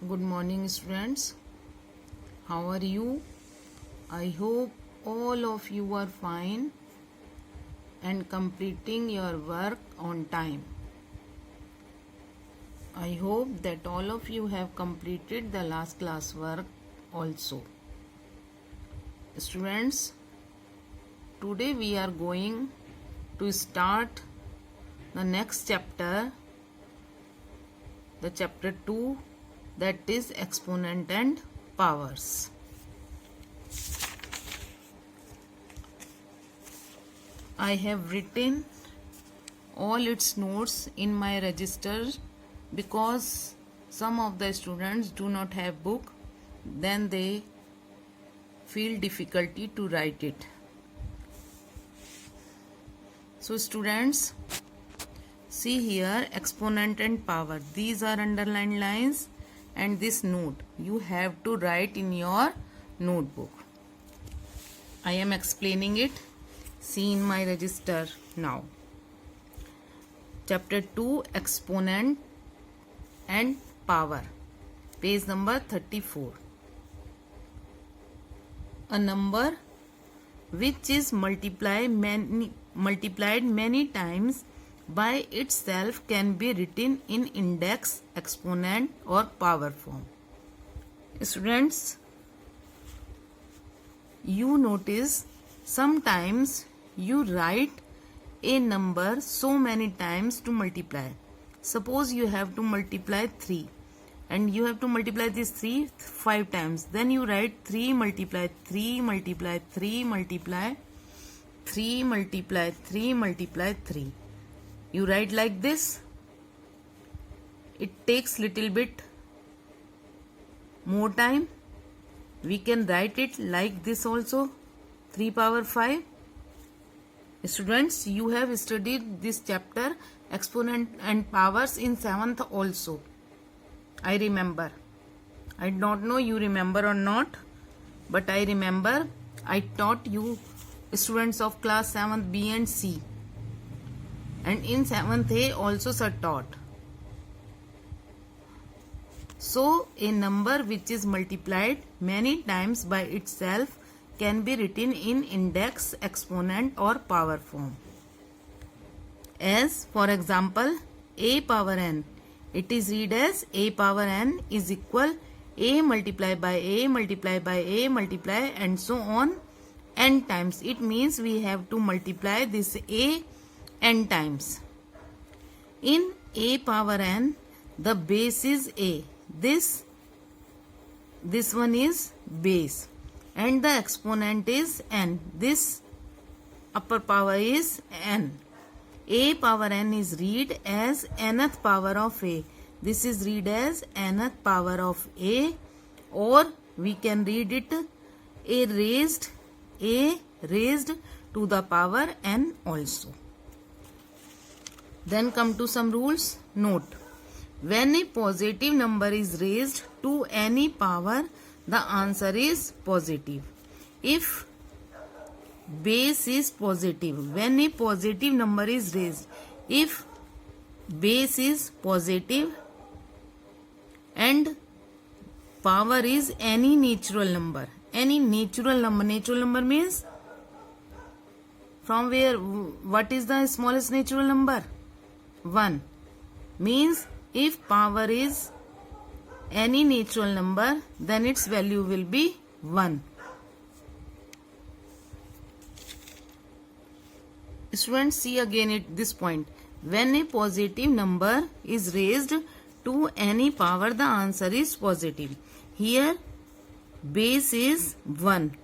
Good morning, students. How are you? I hope all of you are fine and completing your work on time. I hope that all of you have completed the last class work also. Students, today we are going to start the next chapter, the chapter 2, that is exponent and powers. I have written all its notes in my register because some of the students do not have book, then they feel difficulty to write it. So students, see here exponent and power. These are underlined lines and this note you have to write in your notebook. I am explaining it. See in my register now. Chapter 2, exponent and power, page number 34. A number which is multiplied many times by itself can be written in index, exponent or power form. Students, you notice sometimes you write a number so many times to multiply. Suppose you have to multiply 3 and you have to multiply this 3 5 times. Then you write 3 multiply 3 multiply 3 multiply 3 multiply 3 multiply 3. You write like this. It takes little bit more time. We can write it like this also, 3 power 5. Students, you have studied this chapter exponent and powers in 7th also. I remember. I don't know you remember or not, but I remember I taught you students of class 7th B and C. And in 7th A also sir taught. So a number which is multiplied many times by itself can be written in index, exponent or power form. As for example, a power n. It is read as a power n is equal a multiplied by a multiplied by a multiply and so on n times. It means we have to multiply this a n times. In a power n, the base is a. This one is base and the exponent is n. This upper power is n. A power n is read as nth power of a. This is read as nth power of a, or we can read it a raised to the power n also. Then come to some rules. Note, when a positive number is raised to any power, the answer is positive. If base is positive, when a positive number is raised, if base is positive and power is any natural number, natural number means from where, what is the smallest natural number? 1. Means if power is any natural number, then its value will be 1. Students, see again at this point. When a positive number is raised to any power, the answer is positive. Here base is 1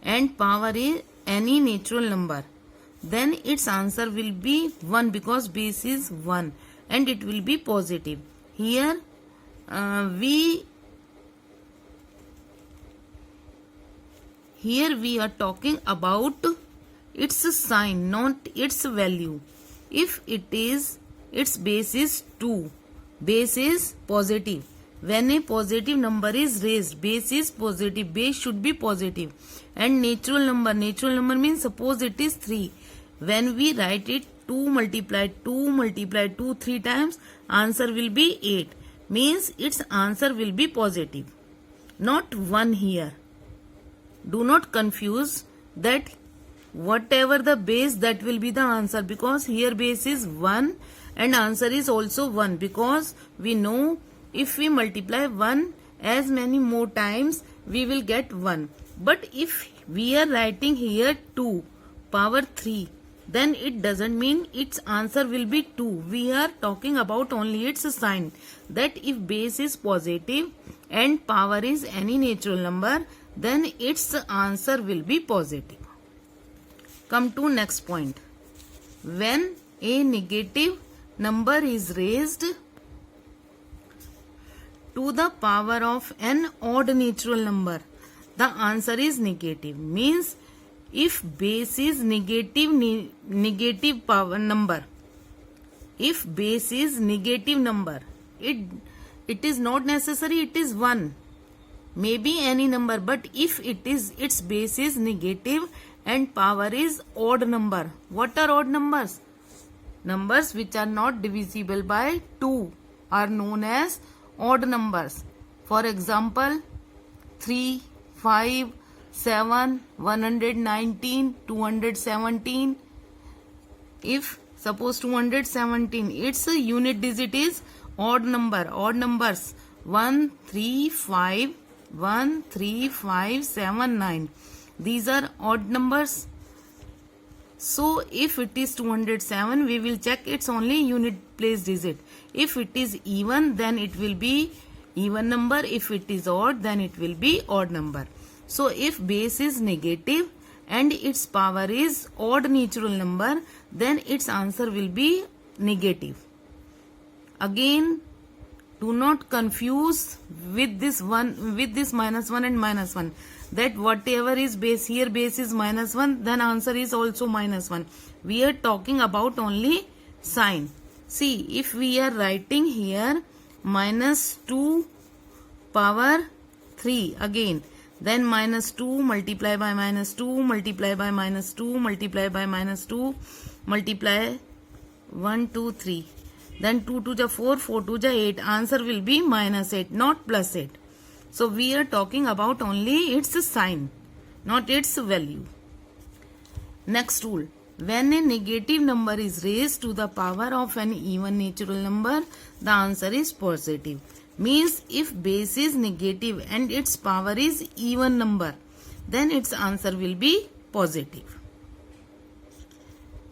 and power is any natural number. Then its answer will be 1 because base is 1 and it will be positive. Here we are talking about its sign, not its value. If it is, its base is 2, base is positive. When a positive number is raised, base is positive, base should be positive. And natural number means suppose it is 3. When we write it 2 multiply 2 3 times, answer will be 8. means its answer will be positive, not 1 here. Do not confuse that whatever the base, that will be the answer, because here base is 1 and answer is also 1, because we know if we multiply 1 as many more times we will get 1. But if we are writing here 2 power 3, then it doesn't mean its answer will be 2. We are talking about only its sign, that if base is positive and power is any natural number, then its answer will be positive. Come to next point. When a negative number is raised to the power of an odd natural number, the answer is negative. Means if base is negative power number, if base is negative number, it is not necessary it is 1, maybe any number, but if its base is negative and power is odd number. What are odd numbers? Numbers which are not divisible by 2 are known as odd numbers. For example, 3, 5, 7, 119, 217. If suppose 217, its unit digit is odd number. Odd numbers 1, 3, 5, 1, 3, 5, 7, 9. These are odd numbers. So if it is 207, we will check its only unit place digit. If it is even, then it will be even number. If it is odd, then it will be odd number. So if base is negative and its power is odd natural number, then its answer will be negative. Again, do not confuse with this minus 1 and minus 1. That whatever is base, here base is minus 1, then answer is also minus 1. We are talking about only sign. See, if we are writing here minus 2 power 3 again, then minus 2 multiply by minus 2 multiply by minus 2 multiply by minus 2 multiply 1, 2, 3. Then 2 to the 4, 4 to the 8. Answer will be minus 8, not plus 8. So we are talking about only its sign, not its value. Next rule. When a negative number is raised to the power of an even natural number, the answer is positive. Means if base is negative and its power is even number, then its answer will be positive.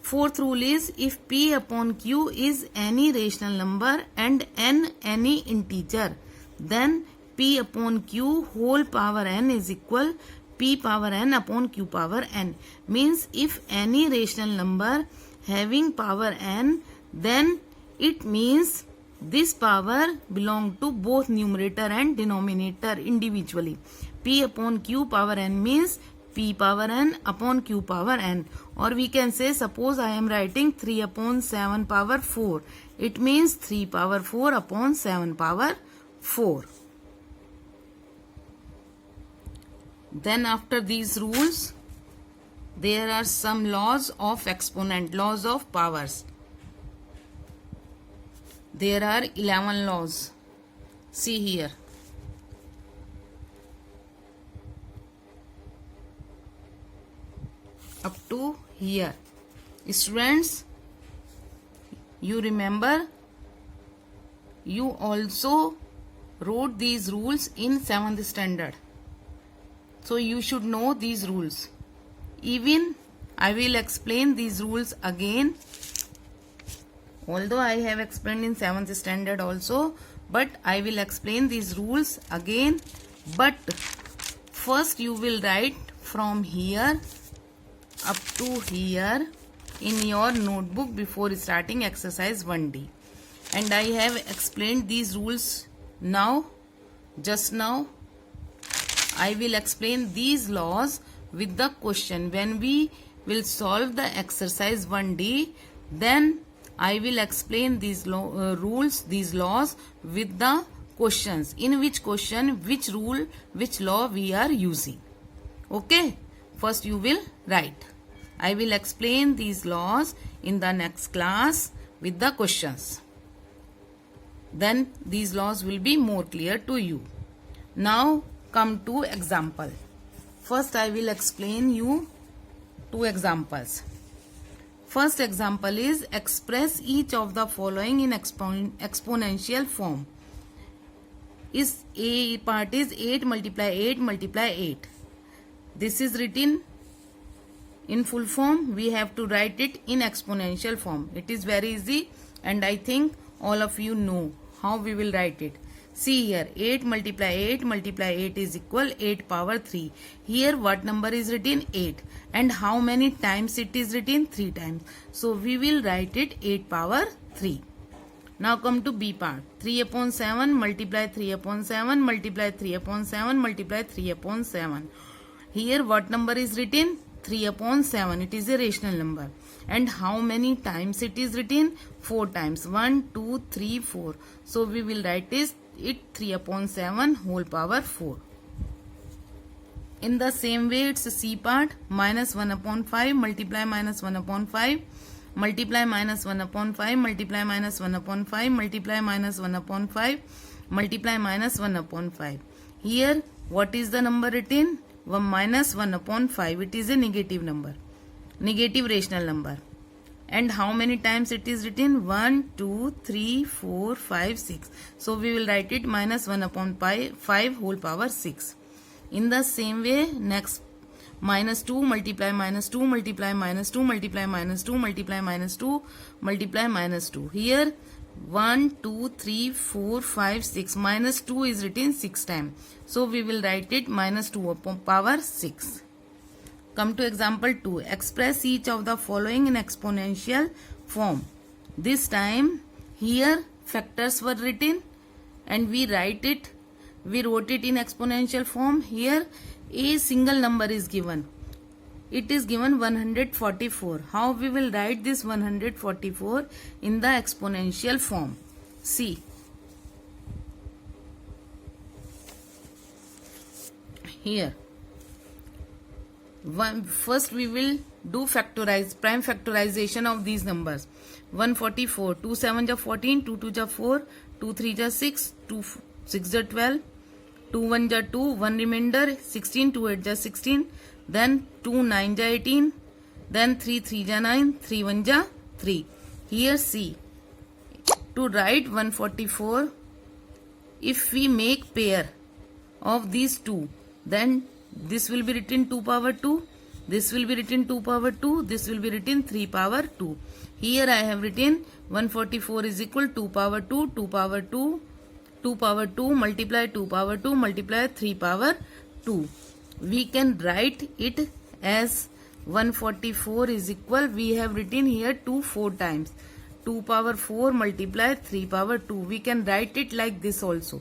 Fourth rule is, if P upon Q is any rational number and N any integer, then P upon Q whole power N is equal P power N upon Q power N. Means if any rational number having power N, then it means this power belong to both numerator and denominator individually. P upon Q power N means P power N upon Q power N. Or we can say, suppose I am writing 3 upon 7 power 4. It means 3 power 4 upon 7 power 4. Then after these rules, there are some laws of exponent, laws of powers. There are 11 laws. See here. Up to here. Students, you remember, you also wrote these rules in 7th standard. So you should know these rules. Even I will explain these rules again. Although I have explained in 7th standard also, but I will explain these rules again. But first you will write from here up to here in your notebook before starting exercise 1D. And I have explained these rules now, just now. I will explain these laws with the question. When we will solve the exercise 1D, then I will explain these rules, these laws with the questions. In which question, which rule, which law we are using. Okay? First you will write. I will explain these laws in the next class with the questions. then these laws will be more clear to you. Now come to example. First I will explain you two examples. First example is express each of the following in exponential form. Is A part is 8 multiply 8 multiply 8. This is written in full form. We have to write it in exponential form. It is very easy and I think all of you know how we will write it. See here, 8 multiply 8 is equal 8 power 3. Here what number is written? 8. And how many times it is written? 3 times. So we will write it 8 power 3. Now come to B part. 3 upon 7 multiply 3 upon 7 multiply 3 upon 7 multiply 3 upon 7. Here what number is written? 3 upon 7. It is a rational number. And how many times it is written? 4 times. 1, 2, 3, 4. So we will write it 3 upon 7 whole power 4. In the same way it's C part. Minus 1 upon 5 multiply minus 1 upon 5 multiply minus 1 upon 5 multiply minus 1 upon 5 multiply minus 1 upon 5 multiply minus 1 upon 5. Here what is the number written? Minus 1 upon 5. It is a negative number, negative rational number. And how many times it is written? 1, 2, 3, 4, 5, 6. So we will write it minus 1 upon 5 whole power 6. In the same way, next minus 2 multiply minus 2 multiply minus 2 multiply minus 2 multiply minus 2 multiply minus 2. Here 1, 2, 3, 4, 5, 6. Minus 2 is written 6 times. So we will write it minus 2 upon power 6. Come to example 2. Express each of the following in exponential form. This time here factors were written and we wrote it in exponential form. Here a single number is given. It is given 144. How we will write this 144 in the exponential form? See. Here. First we will do prime factorization of these numbers. 144, 2 7 ja 14, 2 2 ja 4, 2 3 ja 6, 2 6 ja 12, 2 1 ja 2, 1 remainder, 16, 2 8 ja 16, then 2 9 ja 18, then 3 3 ja 9, 3 1 ja 3. Here see, to write 144, if we make pair of these two, then this will be written 2 power 2, this will be written 2 power 2, this will be written 3 power 2. Here I have written 144 is equal 2 power 2, 2 power 2, 2 power 2 multiply 2 power 2 multiply 3 power 2. We can write it as 144 is equal, we have written here 2 4 times. 2 power 4 multiply 3 power 2. We can write it like this also.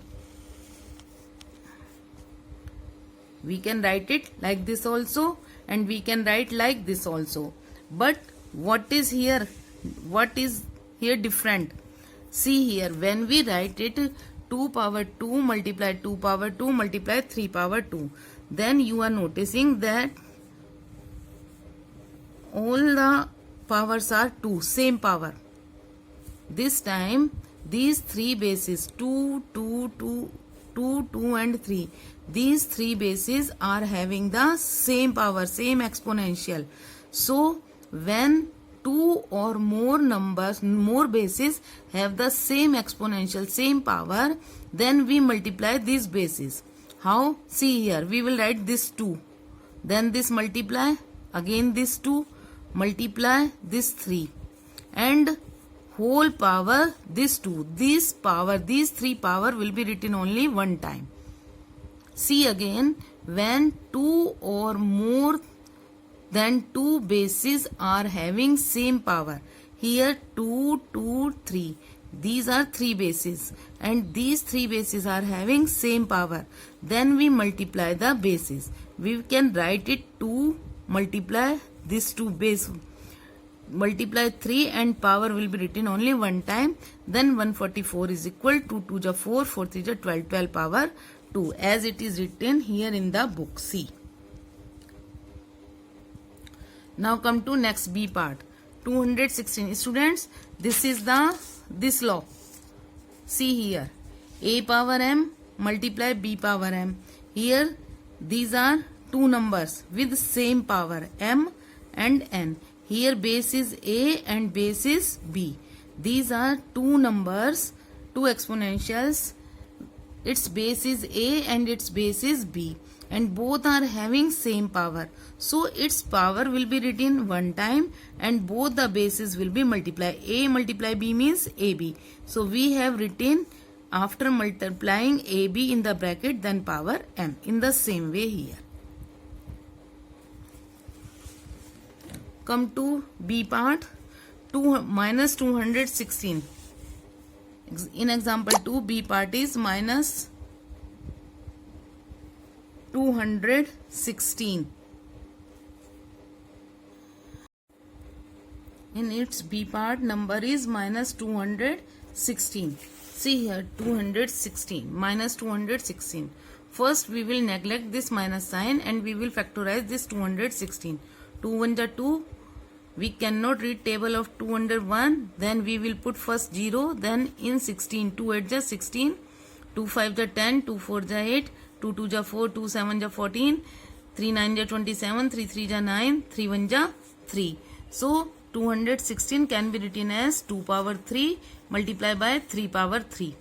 We can write it like this also and we can write like this also. But what is here? What is here different? See here, when we write it 2 power 2 multiply 2 power 2 multiply 3 power 2, then you are noticing that all the powers are 2, same power. This time these three bases 2, 2, 2, 2, 2 and 3. These three bases are having the same power, same exponential. So when two or more numbers, more bases have the same exponential, same power, then we multiply these bases. How? See here, we will write this 2. Then this multiply, again this 2, multiply this 3. And whole power this 2. This power, these 3 power will be written only one time. See again, when 2 or more than 2 bases are having same power. Here 2, 2, 3. These are 3 bases and these 3 bases are having same power. Then we multiply the bases. We can write it 2 multiply this 2 base. Multiply 3 and power will be written only one time. Then 144 is equal to 2 ja 4, 4 3 ja 12, 12 power 2 as it is written here in the book. C. Now come to next B part. 216. Students, this is this law. See here, a power m multiply b power m. Here these are two numbers with same power m and n. Here base is a and base is b. These are two numbers, two exponentials. Its base is a and its base is b, and both are having same power. So its power will be written one time and both the bases will be multiplied. A multiply b means ab. So we have written after multiplying ab in the bracket then power m. In the same way here. Come to b part. Minus 216. In example 2, b part is minus 216. In its b part, number is minus 216. See here, 216, minus 216. First we will neglect this minus sign and we will factorize this 216. 2 1 is 2. We cannot read table of 2 under 1. Then we will put first 0. Then in 16. 2 8 is 16. 2 5 is 10. 2 4 is 8. 2 2 is 4. 2 7 is 14. 3 9 is 27. 3 3 is 9. 3 1 is 3. So 216 can be written as 2 power 3 multiplied by 3 power 3.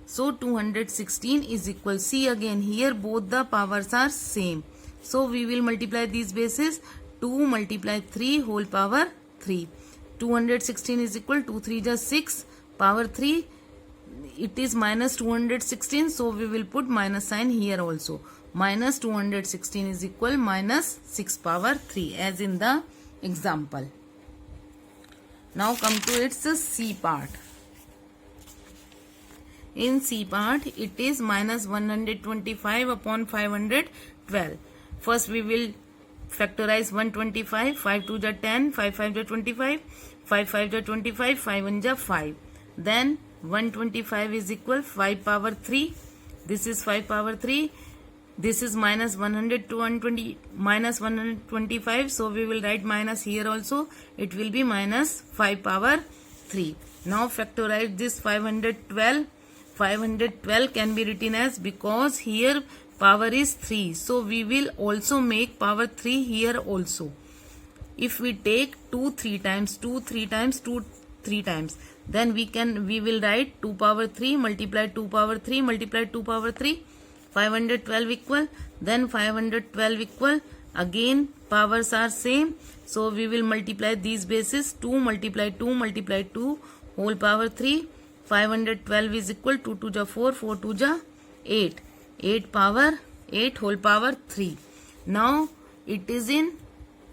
So 216 is equal. See again here both the powers are same. So we will multiply these bases. 2 multiply 3 whole power 3. 216 is equal. 2 3 is 6 power 3. It is minus 216. So we will put minus sign here also. Minus 216 is equal minus 6 power 3 as in the example. Now come to its C part. In C part it is minus 125 upon 512. First we will factorize 125. 5 2 is 10. 5 5 is 25. 5 5 is 25. 5 1 is 5. Then 125 is equal 5 power 3. This is 5 power 3. This is minus 100 to 120 minus 125. So we will write minus here also. It will be minus 5 power 3. Now factorize this 512. 512 can be written as, because here power is 3. So we will also make power 3 here also. If we take 2 3 times, 2 3 times, 2 3 times, then we will write 2 power 3 multiply 2 power 3 multiply 2 power 3. 512 equal. Then 512 equal. Again powers are same. So we will multiply these bases. 2 multiply 2 multiply 2 whole power 3. 512 is equal. 2 2 is 4. 4 2 is 8. 8 power 8 whole power 3. Now it is in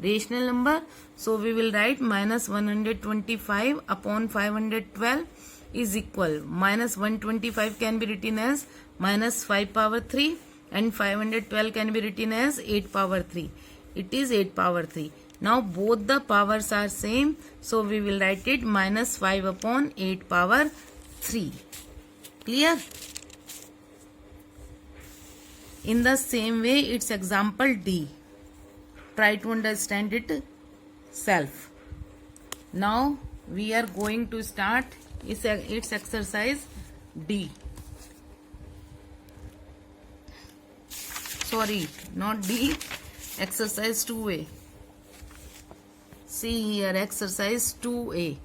rational number. So we will write minus 125 upon 512 is equal. Minus 125 can be written as minus 5 power 3 and 512 can be written as 8 power 3. It is 8 power 3. Now both the powers are same. So we will write it minus 5 upon 8 power 3. Clear? In the same way, it's example D. Try to understand it self. Now we are going to start its exercise D. Sorry, not D. Exercise 2A. See here, exercise 2A.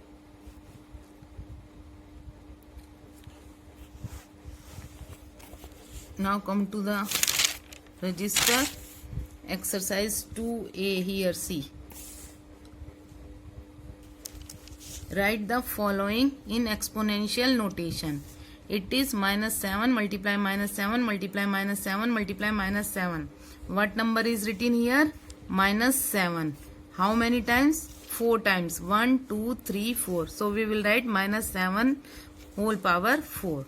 Now come to the register. Exercise 2A here, see. Write the following in exponential notation. It is minus 7 multiply minus 7 multiply minus 7 multiply minus 7. What number is written here? Minus 7. How many times? 4 times. 1, 2, 3, 4. So we will write minus 7 whole power 4.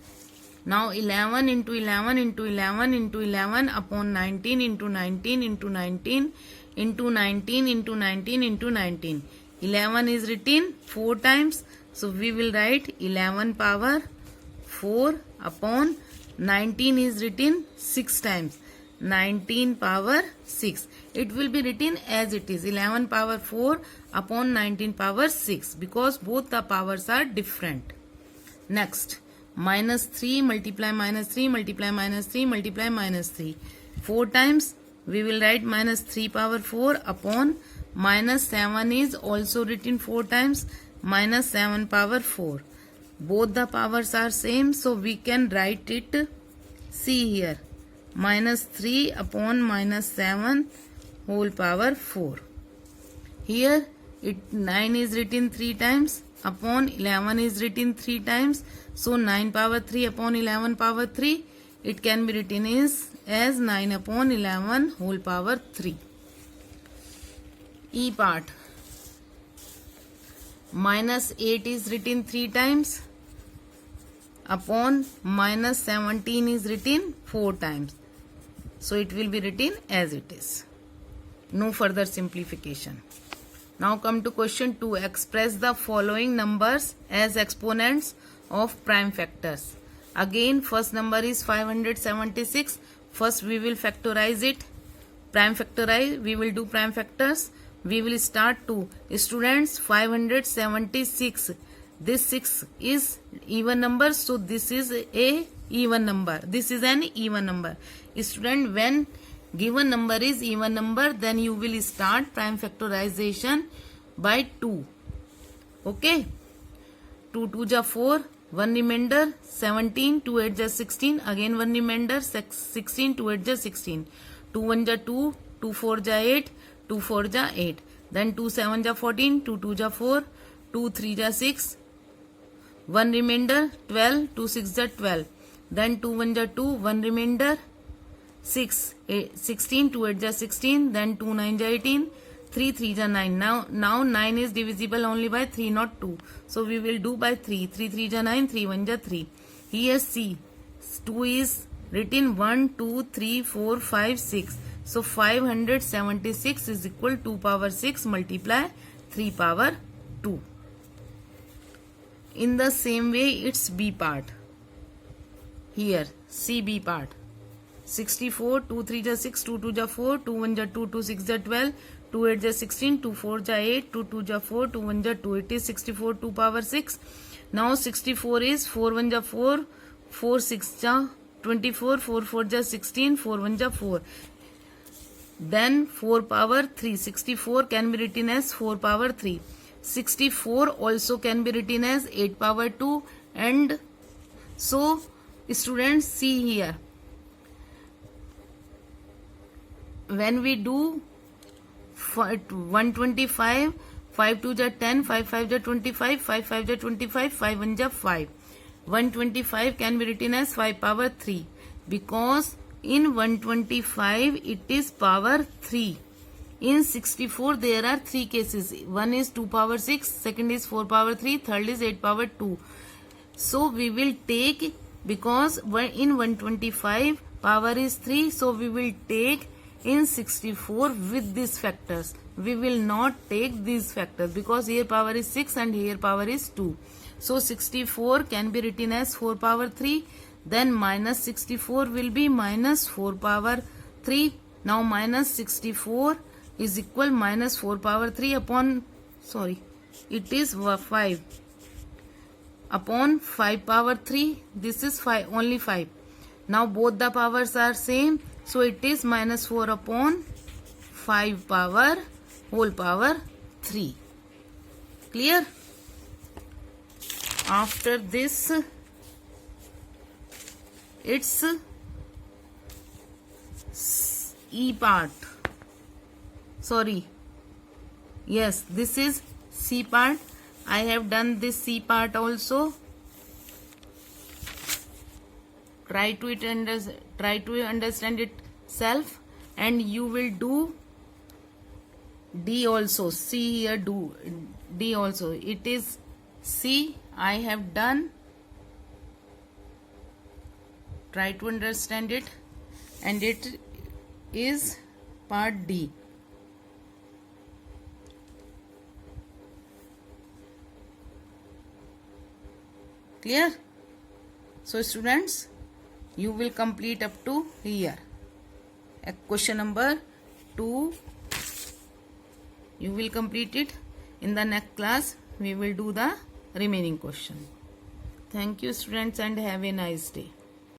Now 11 into 11 into 11 into 11 upon 19 into 19 into 19 into 19 into 19 into 19. 11 is written 4 times. So we will write 11 power 4 upon 19 is written 6 times. 19 power 6. It will be written as it is, 11 power 4 upon 19 power 6, because both the powers are different. Next, minus 3 multiply minus 3 multiply minus 3 multiply minus 3. 4 times we will write minus 3 power 4 upon minus 7 is also written 4 times minus 7 power 4. Both the powers are same, so we can write it. See here, minus 3 upon minus 7 whole power 4. Here 9 is written 3 times upon 11 is written 3 times. So 9 power 3 upon 11 power 3. It can be written as 9 upon 11 whole power 3. E part. Minus 8 is written 3 times upon minus 17 is written 4 times. So it will be written as it is. No further simplification. Now come to question 2. Express the following numbers as exponents of prime factors. Again, first number is 576. First we will factorize it. Prime factorize. We will do prime factors. We will start to students 576. This 6 is even number, so this is a even number. This is an even number. Student, when given number is even number, then you will start prime factorization by 2. Okay. 2 2 ja 4, 1 remainder, 17, 2 8 ja 16, again 1 remainder, 16, 2 8 ja 16, 2 1 ja 2, 2 4 ja 8, 2 4 ja 8, then 2 7 ja 14, 2 2 ja 4, 2 3 ja 6, 1 remainder, 12, 2 6 ja 12, then 2 1 ja 2, 1 remainder, 6, 16, 2 8 ja 16, then 2 9 ja 18, 3 3 ja 9. Now 9 is divisible only by 3, not 2. So we will do by 3. 3 3 ja 9, 3 1 ja 3. Here see, 2 is written 1, 2, 3, 4, 5, 6. So 576 is equal to 2 power 6 multiply 3 power 2. In the same way, it's B part. Here, see B part. 64, 2 3 ja 6, 2 2 ja 4, 2 1 ja 2, 2 6 ja 12, 2 8 ja 16, 2 4 ja 8, 2 2 ja 4, 2 1 ja 2. It is 64 2 power 6. Now 64 is 4 1 ja 4, 4 6 ja 24, 4 4 ja 16, 4 1 ja 4. Then 4 power 3. 64 can be written as 4 power 3. 64 also can be written as 8 power 2. And so students, see here, when we do 125, 5 2 ja 10, 5 5 ja 25, 5 5 ja 25, 5 1 ja 5. 125 can be written as 5 power 3 because in 125 it is power 3. In 64 there are 3 cases. One is 2 power 6, second is 4 power 3, third is 8 power 2. So we will take, because in 125 power is 3, so we will take in 64 with these factors. We will not take these factors because here power is 6 and here power is 2. So 64 can be written as 4 power 3. Then minus 64 will be minus 4 power 3. Now minus 64 is equal minus 4 power 3 upon, it is 5 upon 5 power 3. This is 5, only 5. Now both the powers are same. So it is minus 4 upon 5 power whole power 3. Clear? After this, it's E part. Yes, this is C part. I have done this C part also. Try to understand it self, and you will do D also. See here, do D also. It is C. I have done. Try to understand it, and it is part D. Clear? So students, you will complete up to here. Question number 2, you will complete it. In the next class we will do the remaining question. Thank you, students, and have a nice day.